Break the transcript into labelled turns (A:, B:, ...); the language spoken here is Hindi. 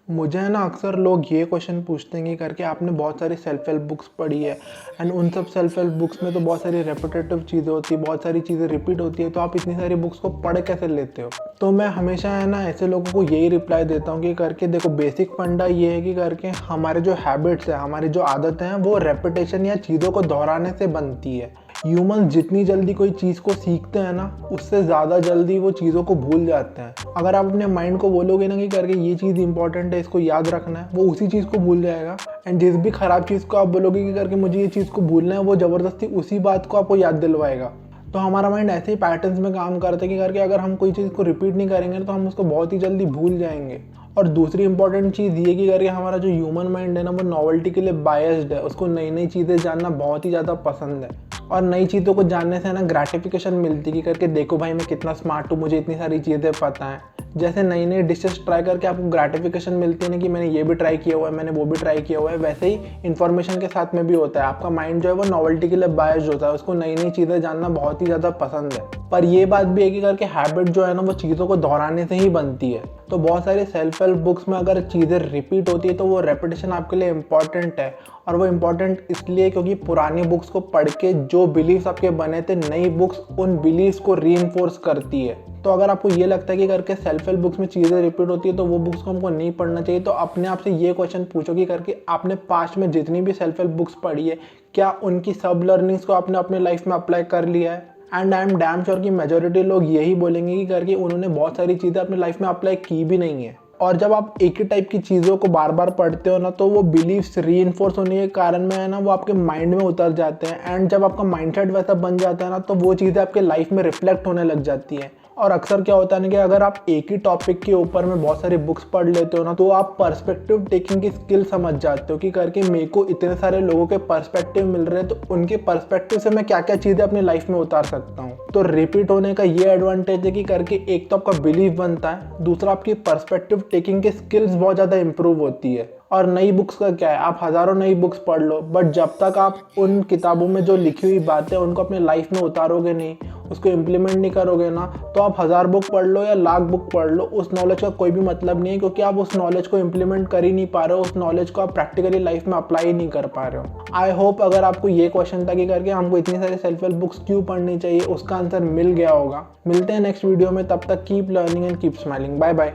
A: मुझे है ना अक्सर लोग ये क्वेश्चन पूछते हैं कि करके आपने बहुत सारी सेल्फ हेल्प बुक्स पढ़ी है एंड उन सब सेल्फ हेल्प बुक्स में तो बहुत सारी रेपिटेटिव चीज़ें होती है, बहुत सारी चीज़ें रिपीट होती है, तो आप इतनी सारी बुक्स को पढ़ कैसे लेते हो। तो मैं हमेशा है ना ऐसे लोगों को यही रिप्लाई देता हूँ कि करके देखो, बेसिक फंडा ये है कि करके हमारे जो हैबिट्स है, हमारी जो आदतें हैं वो रेपिटेशन या चीज़ों को दोहराने से बनती है। ह्यूमन जितनी जल्दी कोई चीज़ को सीखते हैं ना, उससे ज़्यादा जल्दी वो चीज़ों को भूल जाते हैं। अगर आप अपने माइंड को बोलोगे ना कि करके ये चीज़ इंपॉर्टेंट है, इसको याद रखना है, वो उसी चीज़ को भूल जाएगा। एंड जिस भी ख़राब चीज़ को आप बोलोगे कि करके मुझे ये चीज़ को भूलना है, वो ज़बरदस्ती उसी बात को आपको याद दिलवाएगा। तो हमारा माइंड ऐसे ही पैटर्न्स में काम करता है कि करके अगर हम कोई चीज़ को रिपीट नहीं करेंगे तो हम उसको बहुत ही जल्दी भूल जाएंगे। और दूसरी इंपॉर्टेंट चीज़ ये कि करके हमारा जो ह्यूमन माइंड है ना, वो नॉवेल्टी के लिए बायस्ड है। उसको नई नई चीज़ें जानना बहुत ही ज़्यादा पसंद है। और नई चीज़ों को जानने से ना ग्रेटिफिकेशन मिलती है कि करके देखो भाई, मैं कितना स्मार्ट हूँ, मुझे इतनी सारी चीज़ें पता हैं। जैसे नई नई डिशेस ट्राई करके आपको ग्रेटिफिकेशन मिलती है ना कि मैंने ये भी ट्राई किया हुआ है, मैंने वो भी ट्राई किया हुआ है, वैसे ही इन्फॉर्मेशन के साथ में भी होता है। आपका माइंड जो है वो नॉवेल्टी के लिए बायस्ड होता है, उसको नई नई चीज़ें जानना बहुत ही ज़्यादा पसंद है। पर ये बात भी है कि करके हैबिट जो है ना, वो चीज़ों को दोहराने से ही बनती है। तो बहुत सारी सेल्फ हेल्प बुक्स में अगर चीज़ें रिपीट होती है तो वो रेपिटेशन आपके लिए इम्पॉर्टेंट है। और वो इम्पॉर्टेंट इसलिए क्योंकि पुरानी बुक्स को पढ़ के जो बिलीव्स आपके बने थे, नई बुक्स उन बिलीव्स को रीइंफोर्स करती है। तो अगर आपको ये लगता है कि करके सेल्फ हेल्प बुक्स में चीज़ें रिपीट होती है तो वो बुक्स को हमको नहीं पढ़ना चाहिए, तो अपने आप से ये क्वेश्चन पूछो कि करके आपने पास्ट में जितनी भी सेल्फ हेल्प बुक्स पढ़ी है, क्या उनकी सब लर्निंग्स को आपने अपने लाइफ में अप्लाई कर लिया है। And I am damn sure कि मेजोरिटी लोग यही बोलेंगे कि करके उन्होंने बहुत सारी चीज़ें अपनी लाइफ में अप्लाई की भी नहीं है। और जब आप एक ही टाइप की चीज़ों को बार बार पढ़ते हो ना, तो वो बिलीव्स रीइंफोर्स होने के कारण में है ना, वो आपके माइंड में उतर जाते हैं। एंड जब आपका माइंडसेट वैसा बन जाता है ना, तो वो चीज़ें आपके लाइफ में रिफ्लेक्ट होने लग जाती हैं। और अक्सर क्या होता है ना कि अगर आप एक ही टॉपिक के ऊपर में बहुत सारी बुक्स पढ़ लेते हो ना, तो आप पर्सपेक्टिव टेकिंग की स्किल समझ जाते हो कि करके मेरे को इतने सारे लोगों के पर्सपेक्टिव मिल रहे हैं, तो उनके पर्सपेक्टिव से मैं क्या क्या चीज़ें अपनी लाइफ में उतार सकता हूँ। तो रिपीट होने का ये एडवांटेज है कि करके एक तो आपका बिलीफ बनता है, दूसरा आपकी पर्सपेक्टिव टेकिंग की स्किल्स बहुत ज़्यादा इंप्रूव होती है। और नई बुक्स का क्या है, आप हज़ारों नई बुक्स पढ़ लो, बट जब तक आप उन किताबों में जो लिखी हुई बातें उनको अपने लाइफ में उतारोगे नहीं, उसको इम्प्लीमेंट नहीं करोगे ना, तो आप 1000 बुक पढ़ लो या लाख बुक पढ़ लो, उस नॉलेज का कोई भी मतलब नहीं है, क्योंकि आप उस नॉलेज को इम्प्लीमेंट कर ही नहीं पा रहे हो, उस नॉलेज को आप प्रैक्टिकली लाइफ में अप्लाई ही नहीं कर पा रहे हो। आई होप अगर आपको ये क्वेश्चन था कि करके हमको इतनी सारी सेल्फ हेल्प बुक्स क्यों पढ़नी चाहिए, उसका आंसर मिल गया होगा। मिलते हैं नेक्स्ट वीडियो में, तब तक keep learning and keep smiling. Bye bye.